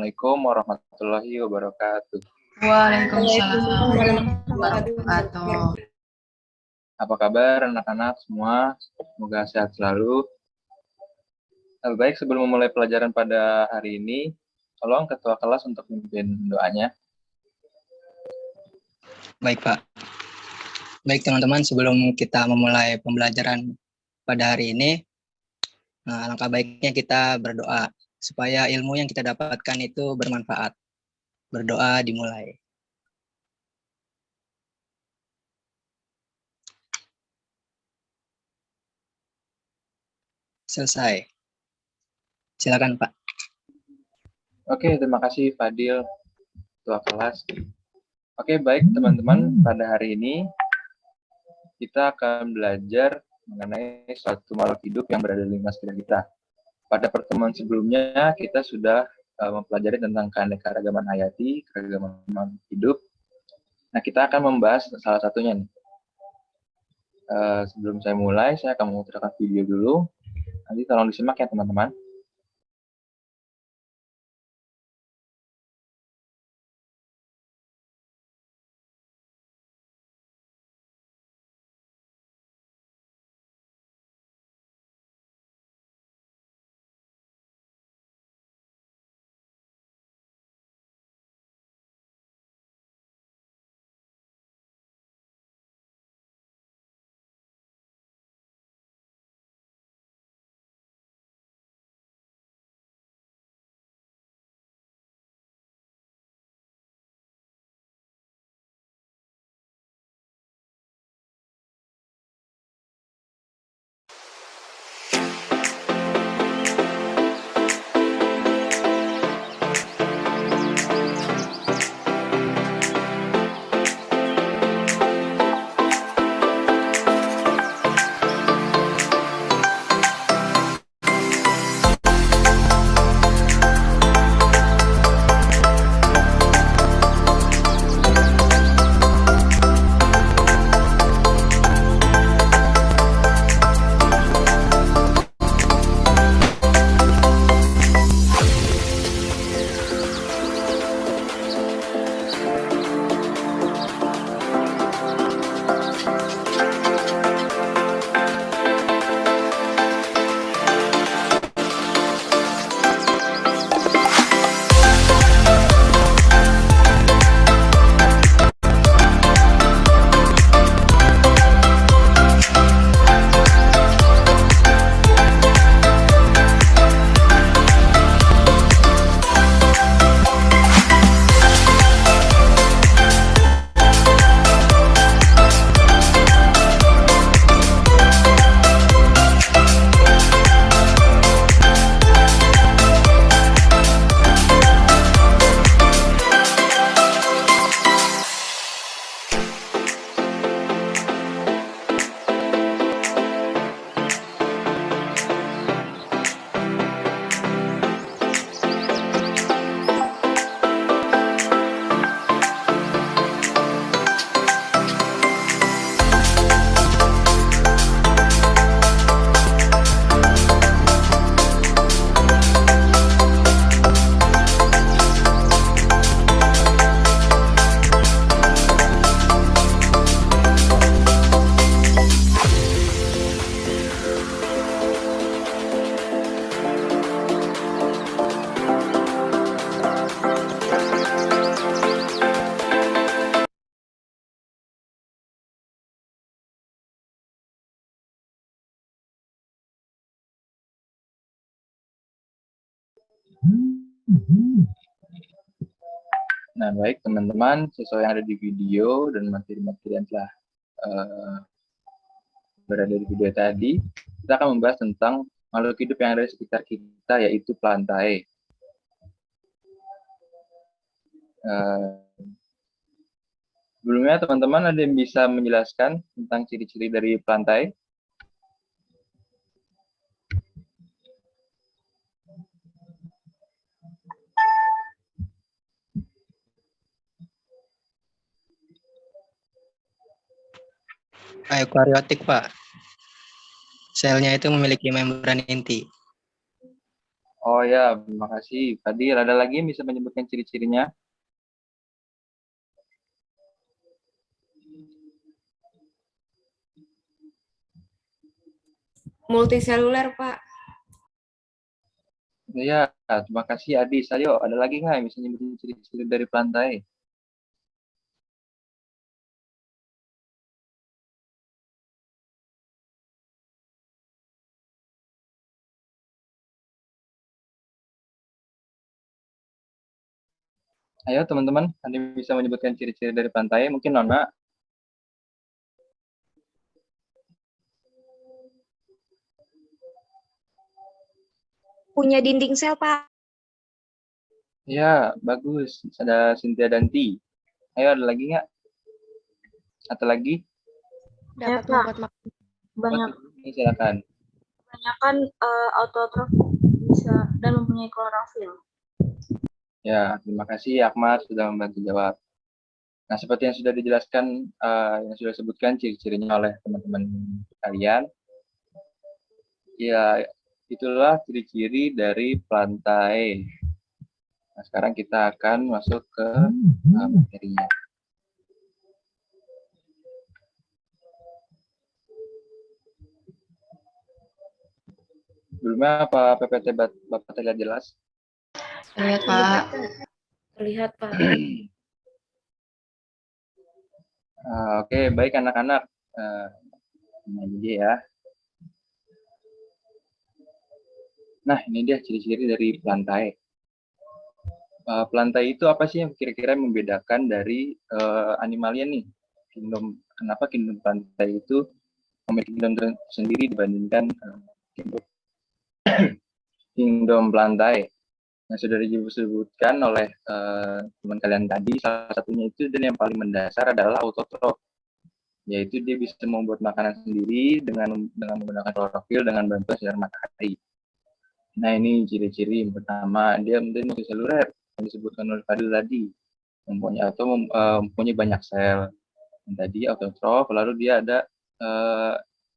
Assalamualaikum warahmatullahi wabarakatuh. Waalaikumsalam warahmatullahi wabarakatuh. Apa kabar anak-anak semua? Semoga sehat selalu. Baik, sebelum memulai pelajaran pada hari ini, tolong ketua kelas untuk memimpin doanya. Baik, Pak. Baik, teman-teman, sebelum kita memulai pembelajaran pada hari ini, alangkah baiknya kita berdoa supaya ilmu yang kita dapatkan itu bermanfaat. Berdoa dimulai. Selesai. Silakan, Pak. Oke, terima kasih Fadil, ketua kelas. Oke, baik teman-teman, pada hari ini kita akan belajar mengenai suatu makhluk hidup yang berada di lingkungan sekitar kita. Pada pertemuan sebelumnya, kita sudah mempelajari tentang keanekaragaman hayati, keragaman makhluk hidup. Nah, kita akan membahas salah satunya nih. Sebelum saya mulai, saya akan memutarkan video dulu. Nanti tolong disimak ya, teman-teman. Nah, baik teman-teman, sesuai yang ada di video dan materi-materi yang telah berada di video tadi, kita akan membahas tentang makhluk hidup yang ada di sekitar kita, yaitu plantae. Sebelumnya, teman-teman ada yang bisa menjelaskan tentang ciri-ciri dari plantae? Eukariotik, Pak. Selnya itu memiliki membran inti. Oh Oh ya, terima kasih. Fadil, ada lagi yang bisa menyebutkan ciri-cirinya? Multiseluler, Pak. Ya, terima kasih Adis. Ayo, ada lagi nggak yang bisa nyebutin ciri-ciri dari plantae? Ayo teman-teman, ada yang bisa menyebutkan ciri-ciri dari plantae? Mungkin Nona. Punya dinding sel, Pak. Ya, bagus. Ada Cynthia dan T. Ayo, ada lagi nggak? Atau lagi? Dapat Pak. membuat makan. Banyak Silakan. kebanyakan autotrof bisa dan mempunyai klorofil. Ya, terima kasih Ahmad sudah membantu jawab. Nah, seperti yang sudah dijelaskan, yang sudah disebutkan ciri-cirinya oleh teman-teman kalian, ya itulah ciri-ciri dari plantae. Nah, sekarang kita akan masuk ke materinya. Sebelumnya apa PPT Bapak terlihat jelas? Lihat, Pak. Terlihat, Pak. Oke, baik anak-anak. Ini dia ya. Nah, ini dia ciri-ciri dari plantae. Plantae itu apa sih yang kira-kira membedakan dari animalia nih? Kenapa kingdom plantae itu memiliki kingdom sendiri dibandingkan kingdom plantae? Yang sudah disebutkan oleh teman kalian tadi, salah satunya itu dan yang paling mendasar adalah autotrof, yaitu dia bisa membuat makanan sendiri dengan menggunakan klorofil dengan bantuan sinar matahari. Nah, ini ciri-ciri yang pertama, dia multiseluler yang disebutkan oleh Fadil tadi, mempunyai banyak sel. Yang tadi autotrof, lalu dia ada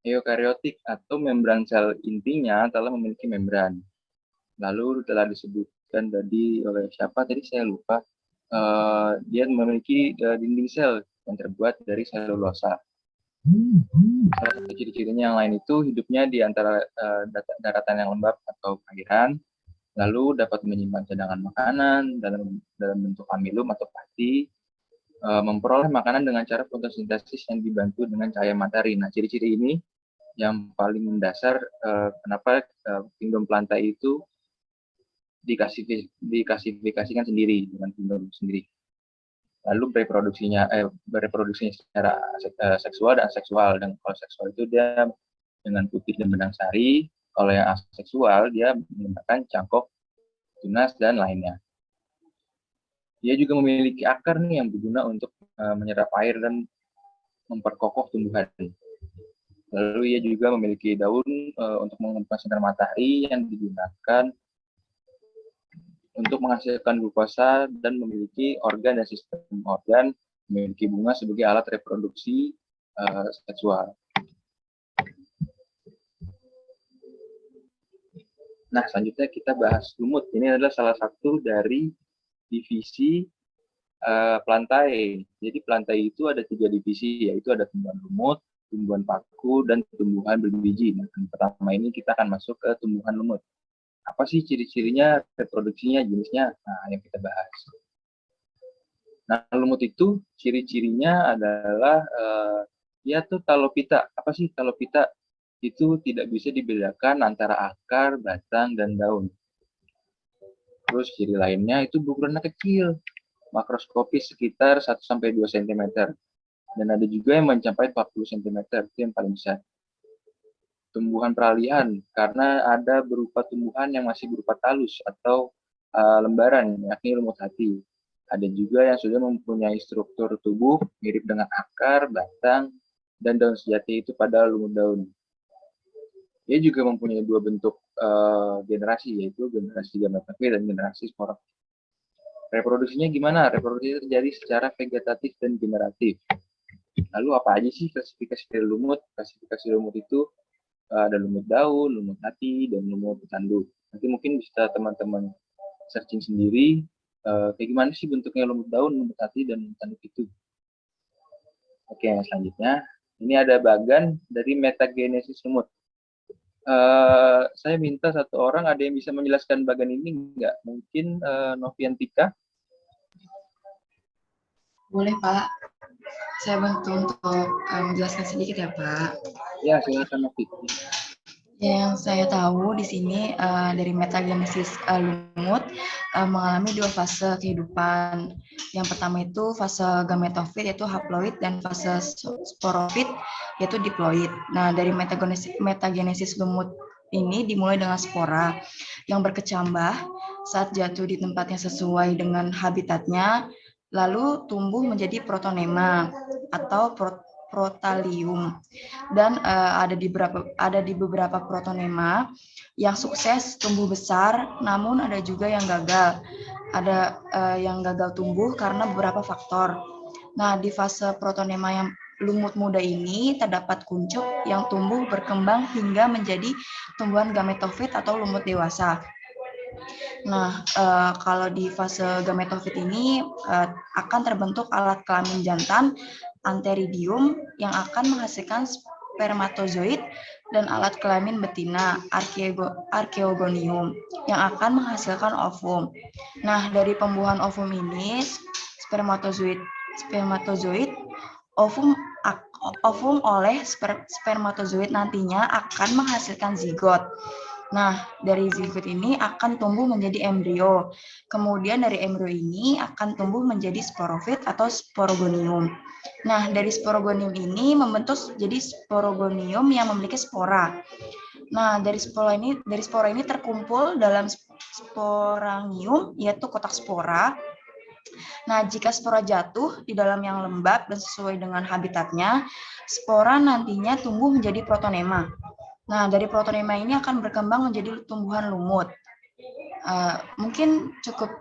eukariotik atau membran sel intinya telah memiliki membran. Lalu telah disebutkan tadi oleh siapa tadi saya lupa, dia memiliki dinding sel yang terbuat dari selulosa. Salah satu ciri-cirinya yang lain itu hidupnya di antara daratan yang lembab atau perairan, lalu dapat menyimpan cadangan makanan dalam bentuk amilum atau pati, memperoleh makanan dengan cara fotosintesis yang dibantu dengan cahaya matahari. Nah, ciri-ciri ini yang paling mendasar kenapa kingdom plantae itu diklasifikasikan sendiri dengan kingdom sendiri. Lalu bereproduksinya secara seksual dan aseksual. Dan kalau seksual itu dia dengan putih dan benang sari. Kalau yang aseksual dia menggunakan cangkok, tunas, dan lainnya. Dia juga memiliki akar nih yang berguna untuk menyerap air dan memperkokoh tumbuhan. Lalu ia juga memiliki daun untuk mengempas sinar matahari yang digunakan untuk menghasilkan glukosa dan memiliki organ dan sistem organ, memiliki bunga sebagai alat reproduksi seksual. Nah, selanjutnya kita bahas lumut. Ini adalah salah satu dari divisi plantae. Jadi plantae itu ada 3 divisi, yaitu ada tumbuhan lumut, tumbuhan paku, dan tumbuhan berbiji. Nah, yang pertama ini kita akan masuk ke tumbuhan lumut. Apa sih ciri-cirinya, reproduksinya, jenisnya? Nah, yang kita bahas. Nah, lumut itu ciri-cirinya adalah ya tuh talopita. Apa sih talopita? Itu tidak bisa dibedakan antara akar, batang, dan daun. Terus ciri lainnya itu berukuran kecil, makroskopis sekitar 1-2 cm. Dan ada juga yang mencapai 40 cm, itu yang paling besar. Tumbuhan peralihan, karena ada berupa tumbuhan yang masih berupa talus atau lembaran, yakni lumut hati. Ada juga yang sudah mempunyai struktur tubuh mirip dengan akar, batang, dan daun sejati itu pada lumut daun. Dia juga mempunyai 2 bentuk generasi, yaitu generasi gametofil dan generasi sporofil. Reproduksinya gimana? Reproduksi terjadi secara vegetatif dan generatif. Lalu apa aja sih klasifikasi dari lumut? Klasifikasi lumut itu ada lumut daun, lumut hati, dan lumut tanduk. Nanti mungkin bisa teman-teman searching sendiri kayak gimana sih bentuknya lumut daun, lumut hati, dan lumut tanduk itu. Oke, selanjutnya ini ada bagan dari metagenesis lumut. Saya minta satu orang, ada yang bisa menjelaskan bagan ini enggak? Mungkin Noviantika? Boleh, Pak. Saya bantu untuk menjelaskan sedikit ya, Pak. Ya, silakan Novi. Yang saya tahu di sini dari metagenesis lumut mengalami dua fase kehidupan. Yang pertama itu fase gametofit yaitu haploid, dan fase sporofit yaitu diploid. Nah, dari metagenesis lumut ini dimulai dengan spora yang berkecambah saat jatuh di tempat yang sesuai dengan habitatnya, lalu tumbuh menjadi protonema atau protalium, dan ada di beberapa protonema yang sukses tumbuh besar, namun ada juga yang gagal. Ada yang gagal tumbuh karena beberapa faktor. Nah, di fase protonema yang lumut muda ini terdapat kuncup yang tumbuh berkembang hingga menjadi tumbuhan gametofit atau lumut dewasa. Nah, kalau di fase gametofit ini akan terbentuk alat kelamin jantan anteridium yang akan menghasilkan spermatozoid, dan alat kelamin betina archeogonium yang akan menghasilkan ovum. Nah, dari pembuahan ovum ini spermatozoid ovum oleh spermatozoid nantinya akan menghasilkan zigot. Nah, dari zigot ini akan tumbuh menjadi embrio. Kemudian dari embrio ini akan tumbuh menjadi sporofit atau sporogonium. Nah, dari sporogonium ini membentuk jadi sporogonium yang memiliki spora. Nah, dari spora ini terkumpul dalam sporangium, yaitu kotak spora. Nah, jika spora jatuh di dalam yang lembab dan sesuai dengan habitatnya, spora nantinya tumbuh menjadi protonema. Nah, dari protonema ini akan berkembang menjadi tumbuhan lumut. Mungkin cukup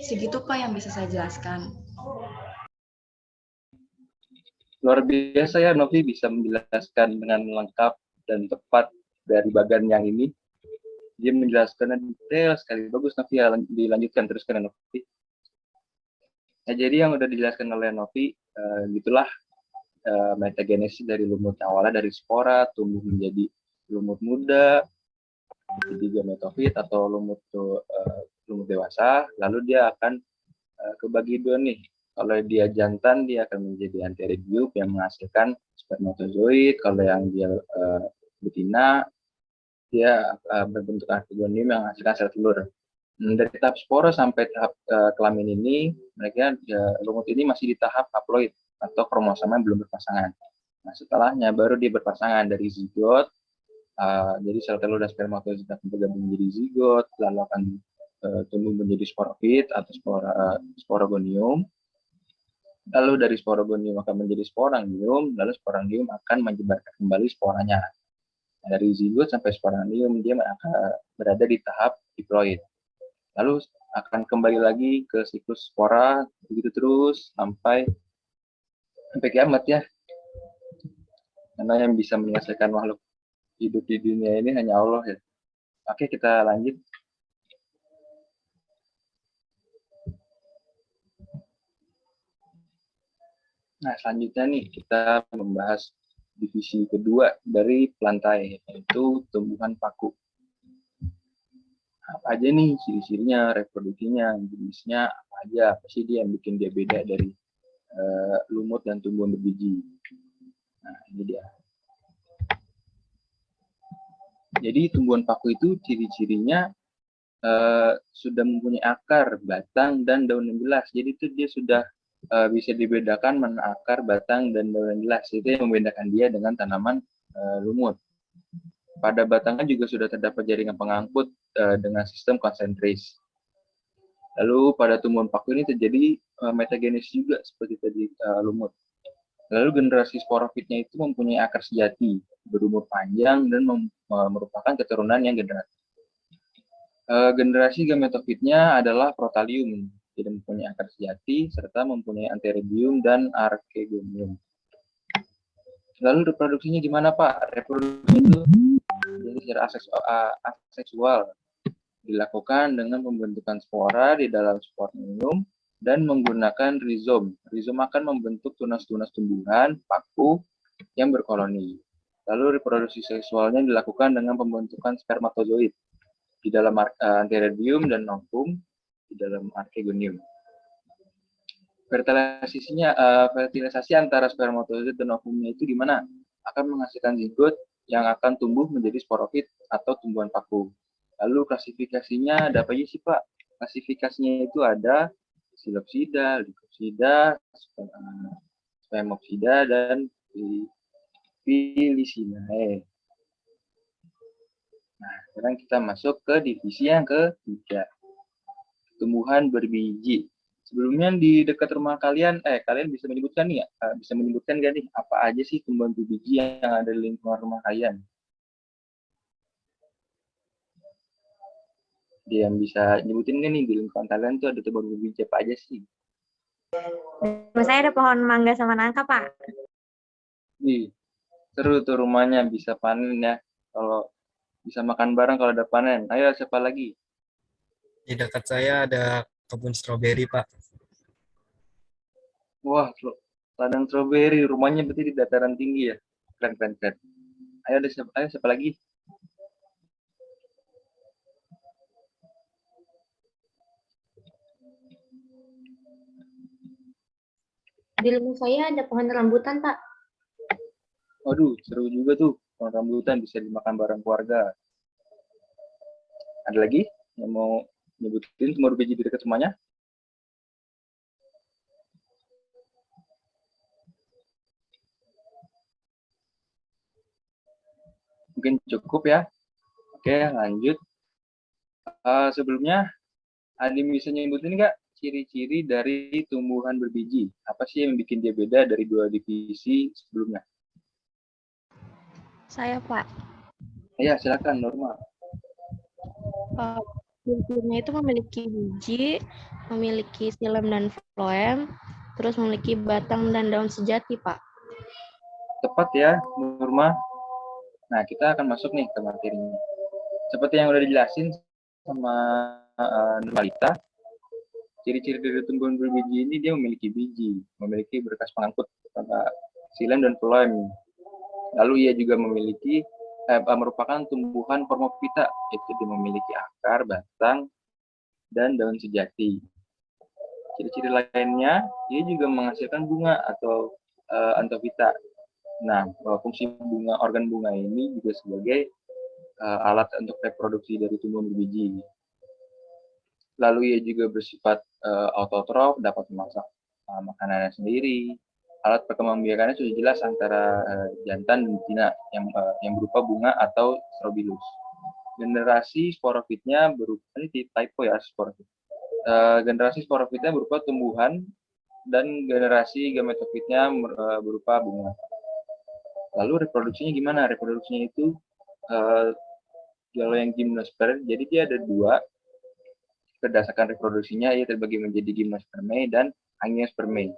segitu, Pak, yang bisa saya jelaskan. Luar biasa ya, Novi bisa menjelaskan dengan lengkap dan tepat dari bagan yang ini. Dia menjelaskannya detail sekali. Bagus, Novi, ya, dilanjutkan terus karena Novi. Nah, jadi yang udah dijelaskan oleh Novi, gitulah metagenesis dari lumut yang awalnya dari spora tumbuh menjadi lumut muda, jadi gametofit atau lumut dewasa, lalu dia akan kebagi dua nih. Kalau dia jantan, dia akan menjadi anteridium yang menghasilkan spermatozoid. Kalau yang dia betina, dia berbentuk archegonium yang menghasilkan sel telur. Dari tahap spora sampai tahap kelamin ini, mereka lumut ini masih di tahap haploid atau kromosoma yang belum berpasangan. Nah, setelahnya baru dia berpasangan dari zigot. Jadi sel telur dan spermatozoid akan bergabung menjadi zigot, lalu akan tumbuh menjadi sporofit atau sporogonium. Lalu dari sporogonium akan menjadi sporangium, lalu sporangium akan menyebarkan kembali sporanya. Nah, dari zigot sampai sporangium dia akan berada di tahap diploid. Lalu akan kembali lagi ke siklus spora, begitu terus sampai kiamat ya. Karena yang bisa menyelesaikan makhluk hidup di dunia ini hanya Allah ya. Oke, kita lanjut. Nah, selanjutnya nih kita membahas divisi kedua dari plantae, yaitu tumbuhan paku. Apa aja nih ciri-cirinya, reproduksinya, jenisnya apa aja, apa sih dia yang bikin dia beda dari lumut dan tumbuhan berbiji. Nah, ini dia. Jadi tumbuhan paku itu ciri-cirinya sudah mempunyai akar, batang, dan daun yang jelas. Jadi itu dia sudah bisa dibedakan mana akar, batang, dan daun yang jelas. Itu yang membedakan dia dengan tanaman lumut. Pada batangnya juga sudah terdapat jaringan pengangkut dengan sistem konsentris. Lalu pada tumbuhan paku ini terjadi metagenesis juga seperti tadi lumut. Lalu generasi sporofitnya itu mempunyai akar sejati, berumur panjang, dan merupakan keturunan yang generatif. Generasi gametofitnya adalah protalium, jadi mempunyai akar sejati, serta mempunyai anteridium dan archegonium. Lalu reproduksinya gimana, Pak? Reproduksi itu jadi secara aseksual. Dilakukan dengan pembentukan spora di dalam sporanium dan menggunakan rizom. Rizom akan membentuk tunas-tunas tumbuhan, paku, yang berkoloni. Lalu reproduksi seksualnya dilakukan dengan pembentukan spermatozoid di dalam antheridium dan ovum di dalam archegonium. Fertilisasi antara spermatozoid dan ovumnya itu di mana? Akan menghasilkan zigot yang akan tumbuh menjadi sporofit atau tumbuhan paku. Lalu klasifikasinya ada apa aja sih Pak? Klasifikasinya itu ada silopsida, leucopsida, spermopsida, dan Filicinae. Nah, sekarang kita masuk ke divisi yang ketiga. Tumbuhan berbiji. Sebelumnya di dekat rumah kalian, kalian bisa menyebutkan nih, bisa menyebutkan nggak nih, apa aja sih tumbuhan berbiji yang ada di lingkungan rumah kalian? Dia yang bisa nyebutin nggak nih, di lingkungan kalian tuh ada tumbuhan berbiji apa aja sih? Saya ada pohon mangga sama nangka, Pak. Nih, seru tuh rumahnya, bisa panen ya. Kalau bisa makan bareng kalau ada panen. Ayo, siapa lagi? Di dekat saya ada kebun stroberi, Pak. Wah, ladang stroberi, rumahnya berarti di dataran tinggi ya. Keren, keren, keren. Ayo, siapa lagi? Di rumah saya ada pohon rambutan, Pak. Waduh, seru juga tuh. Pohon rambutan bisa dimakan bareng keluarga. Ada lagi yang mau nyebutin tumbuhan berbiji di dekat rumahnya? Mungkin cukup ya. Oke, lanjut. Sebelumnya, Adi bisa nyebutin nggak ciri-ciri dari tumbuhan berbiji? Apa sih yang bikin dia beda dari dua divisi sebelumnya? Saya, Pak. Ya, silakan Norma. Ciri-cirinya itu memiliki biji, memiliki xilem dan floem, terus memiliki batang dan daun sejati, Pak. Tepat ya, Norma. Nah, kita akan masuk nih ke materinya. Seperti yang udah dijelasin sama Nurmalita, ciri-ciri dari tumbuhan berbiji ini dia memiliki biji, memiliki berkas pengangkut xilem dan floem. Lalu ia juga memiliki merupakan tumbuhan Formophyta, yaitu dia memiliki akar, batang, dan daun sejati. Ciri-ciri lainnya, ia juga menghasilkan bunga atau Anthophyta. Nah, fungsi bunga, organ bunga ini juga sebagai alat untuk reproduksi dari tumbuhan berbiji. Lalu ia juga bersifat autotrof, dapat memasak makanannya sendiri. Alat perkembangbiakannya sudah jelas antara jantan dan betina yang berupa bunga atau strobilus. Generasi sporofitnya berupa, ini typo ya, sporofit. Generasi sporofitnya berupa tumbuhan dan generasi gametofitnya berupa bunga. Lalu reproduksinya gimana? Reproduksinya itu kalau yang gimnosperm, jadi dia ada dua. Berdasarkan reproduksinya, ia terbagi menjadi gymnospermae dan angiospermae.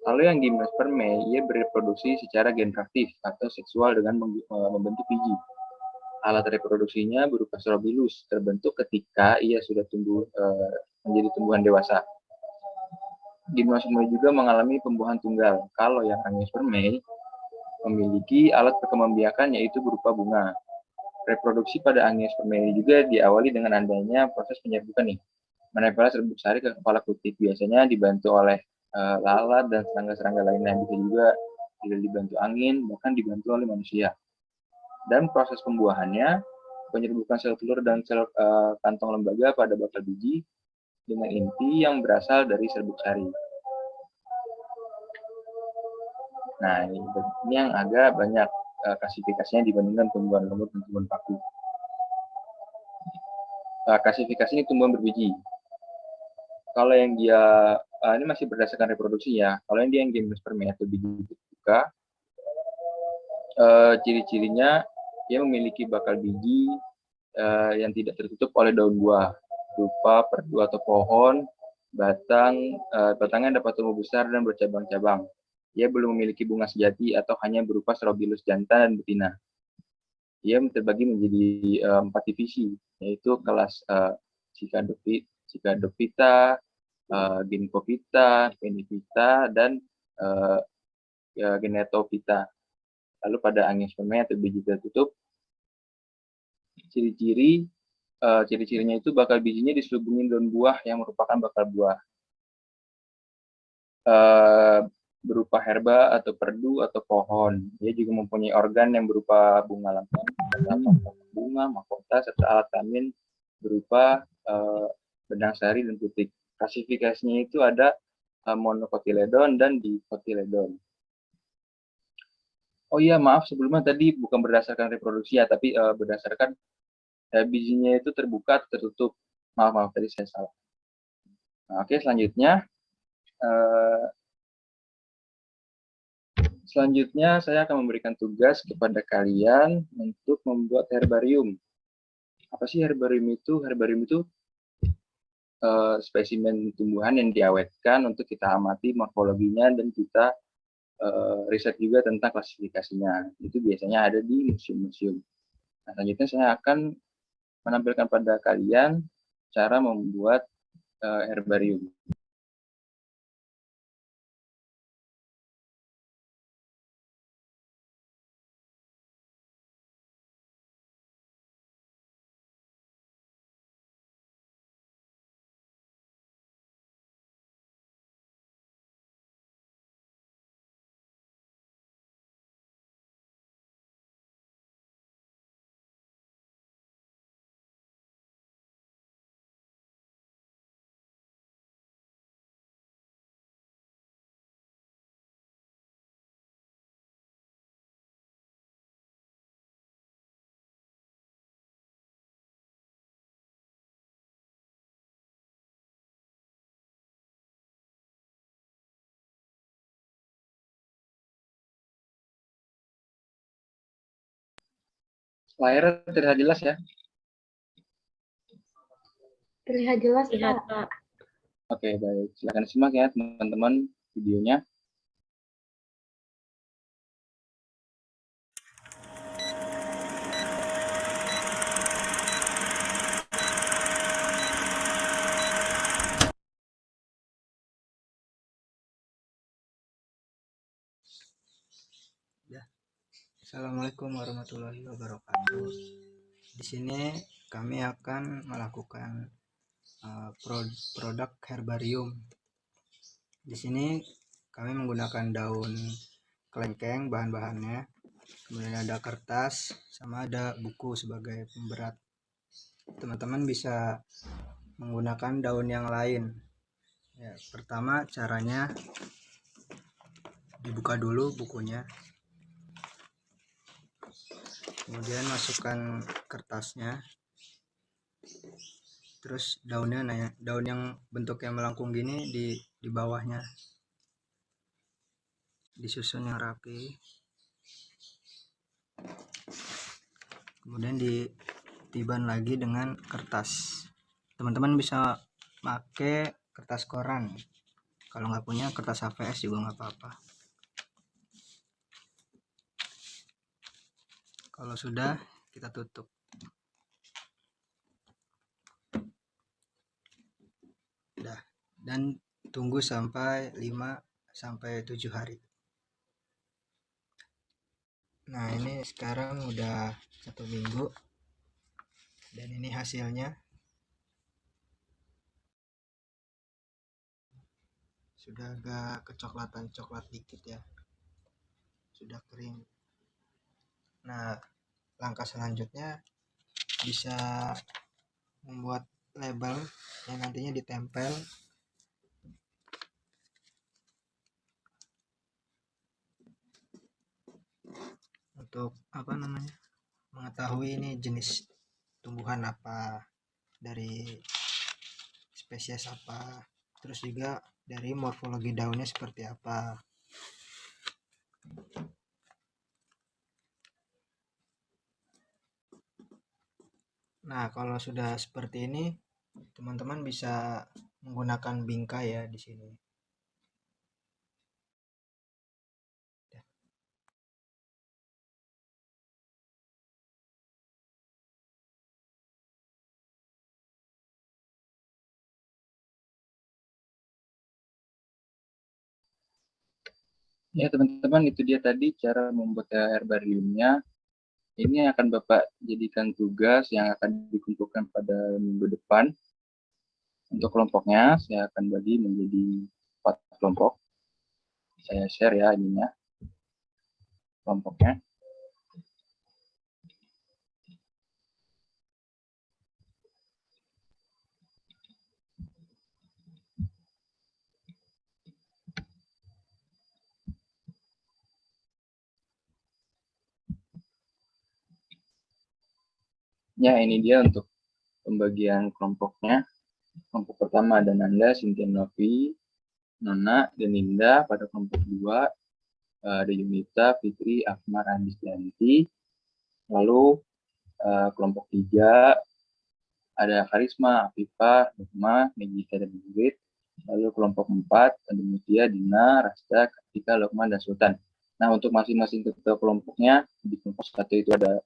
Kalau yang gymnospermae, ia bereproduksi secara generatif atau seksual dengan membentuk biji. Alat reproduksinya berupa strobilus, terbentuk ketika ia sudah tumbuh menjadi tumbuhan dewasa. Gymnospermae juga mengalami pembuahan tunggal. Kalau yang angiospermae memiliki alat perkembangbiakan yaitu berupa bunga. Reproduksi pada angiospermae juga diawali dengan adanya proses penyerbukan nih. Menempel serbuk sari ke kepala kutik, biasanya dibantu oleh lalat dan serangga-serangga lainnya, bisa juga tidak dibantu angin, bahkan dibantu oleh manusia. Dan proses pembuahannya, penyerbukan sel telur dan sel kantong lembaga pada bakal biji dengan inti yang berasal dari serbuk sari. Nah, ini yang agak banyak klasifikasinya dibandingkan tumbuhan lemut dan tumbuhan paku. Klasifikasi ini tumbuhan berbiji. Kalau yang dia ini masih berdasarkan reproduksi ya. Kalau yang dia yang gymnospermae atau biji terbuka, ciri-cirinya dia memiliki bakal biji yang tidak tertutup oleh daun buah, berupa perdu atau pohon, batangnya dapat tumbuh besar dan bercabang-cabang. Ia belum memiliki bunga sejati atau hanya berupa strobilus jantan dan betina. Ia terbagi menjadi 4 divisi, yaitu kelas Cikadophyta, Ginkgophyta, Pheniphyta, dan Genetophyta. Lalu pada angiospermae atau biji tertutup, ciri-cirinya itu bakal bijinya diselubungin daun buah yang merupakan bakal buah. Berupa herba atau perdu atau pohon. Dia juga mempunyai organ yang berupa bunga lempeng, bunga, mahkota, serta alat kelamin berupa benang sari dan putik. Klasifikasinya itu ada monocotyledon dan dicotyledon. Oh iya, maaf sebelumnya tadi bukan berdasarkan reproduksi ya, tapi berdasarkan bijinya itu terbuka atau tertutup. Maaf tadi saya salah. Nah, oke, selanjutnya saya akan memberikan tugas kepada kalian untuk membuat herbarium. Apa sih herbarium itu? Herbarium itu spesimen tumbuhan yang diawetkan untuk kita amati morfologinya dan kita riset juga tentang klasifikasinya. Itu biasanya ada di museum-museum. Nah, selanjutnya saya akan menampilkan pada kalian cara membuat herbarium. Layarnya terlihat jelas ya? Terlihat jelas, Lihat, Pak. Pak. Oke, baik. Silakan simak ya teman-teman videonya. Assalamualaikum warahmatullahi wabarakatuh. Di sini kami akan melakukan produk herbarium. Di sini kami menggunakan daun kelengkeng bahan-bahannya, kemudian ada kertas sama ada buku sebagai pemberat. Teman-teman bisa menggunakan daun yang lain. Ya, pertama caranya dibuka dulu bukunya. Kemudian masukkan kertasnya, terus daunnya, daun yang bentuknya melengkung gini di bawahnya, disusun yang rapi, kemudian ditiban lagi dengan kertas. Teman-teman bisa pakai kertas koran, kalau nggak punya kertas HVS juga nggak apa-apa. Kalau sudah, kita tutup. Dan tunggu sampai 5-7 hari. Nah, ini sekarang udah 1 minggu dan ini hasilnya. Sudah agak kecoklatan coklat dikit ya, sudah kering. Nah, langkah selanjutnya bisa membuat label yang nantinya ditempel untuk mengetahui ini jenis tumbuhan apa, dari spesies apa, terus juga dari morfologi daunnya seperti apa. Nah, kalau sudah seperti ini, teman-teman bisa menggunakan bingkai ya di sini. Ya teman-teman, itu dia tadi cara membuat herbariumnya. Ini akan Bapak jadikan tugas yang akan dikumpulkan pada minggu depan. Untuk kelompoknya, saya akan bagi menjadi 4 kelompok. Saya share ya ininya, kelompoknya. Ya, ini dia untuk pembagian kelompoknya. Kelompok pertama ada Nanda, Cynthia Novi, Nona, dan Linda. Pada kelompok 2 ada Yunita, Fitri, Akmar, Andis, Yanti. Lalu kelompok 3 ada Karisma, Afifah, Nukma, Megita, dan Ingrid. Lalu kelompok 4 ada Mutia, Dina, Rasta, Kartika, Lokman, dan Sultan. Nah, untuk masing-masing ketua kelompoknya, di kelompok 1 itu ada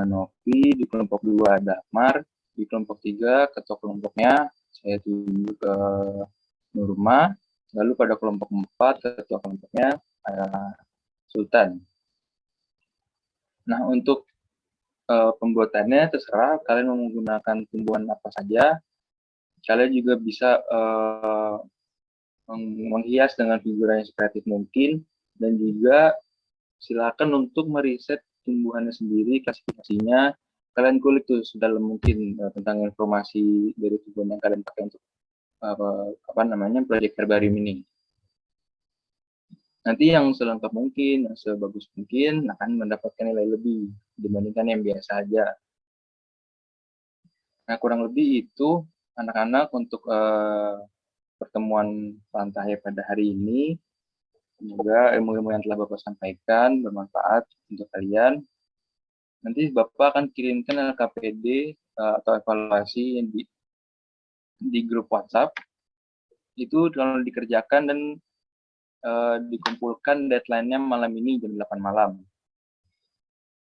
Novi, di kelompok 2 ada Akmar, di kelompok 3 ketua kelompoknya saya tunjuk ke Nurma, lalu pada kelompok 4 ketua kelompoknya Sultan. Nah, untuk pembuatannya terserah kalian mau menggunakan tumbuhan apa saja. Kalian juga bisa menghias dengan figura yang sekreatif mungkin, dan juga silakan untuk meriset tumbuhannya sendiri, klasifikasinya. Kalian kulik tuh sedalam mungkin tentang informasi dari tumbuhan yang kalian pakai untuk proyek herbarium ini. Nanti yang selengkap mungkin, yang sebagus mungkin akan mendapatkan nilai lebih dibandingkan yang biasa aja. Nah, kurang lebih itu anak-anak untuk pertemuan lantai pada hari ini. Semoga ilmu-ilmu yang telah Bapak sampaikan bermanfaat untuk kalian. Nanti Bapak akan kirimkan LKPD atau evaluasi yang di grup WhatsApp. Itu kalau dikerjakan dan dikumpulkan deadline-nya malam ini jam 8 malam.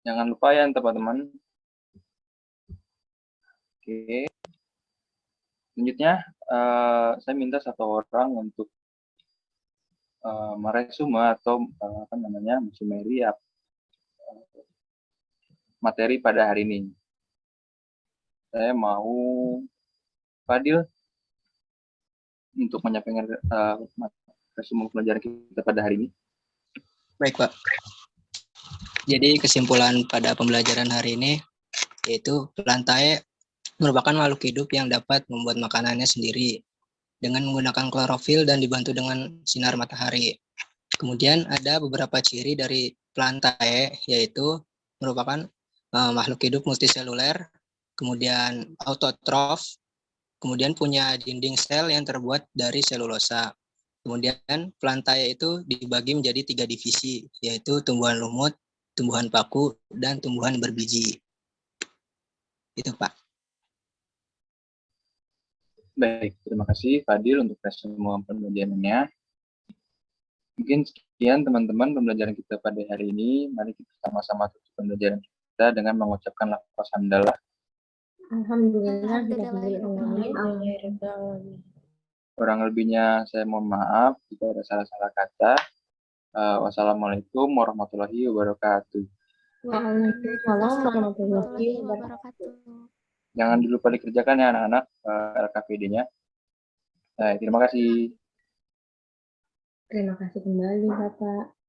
Jangan lupa ya teman-teman. Oke. Selanjutnya, saya minta satu orang untuk meresume atau mensumeri materi pada hari ini. Saya mau Fadil untuk menyampaikan resume pelajaran kita pada hari ini. Baik, Pak. Jadi kesimpulan pada pembelajaran hari ini yaitu plantae merupakan makhluk hidup yang dapat membuat makanannya sendiri dengan menggunakan klorofil dan dibantu dengan sinar matahari. Kemudian ada beberapa ciri dari plantae, yaitu merupakan makhluk hidup multiseluler, kemudian autotrof, kemudian punya dinding sel yang terbuat dari selulosa. Kemudian plantae itu dibagi menjadi 3 divisi, yaitu tumbuhan lumut, tumbuhan paku, dan tumbuhan berbiji. Itu, Pak. Baik, terima kasih Fadil untuk resume pembelajarannya. Mungkin sekian teman-teman pembelajaran kita pada hari ini. Mari kita sama-sama tutup pembelajaran kita dengan mengucapkan lafaz hamdalah. Alhamdulillah. Kurang lebihnya saya mohon maaf jika ada salah-salah kata. Wassalamualaikum warahmatullahi wabarakatuh. Waalaikumsalam warahmatullahi wabarakatuh. Jangan lupa dikerjakan ya anak-anak LKPD-nya. Terima kasih. Terima kasih kembali Bapak.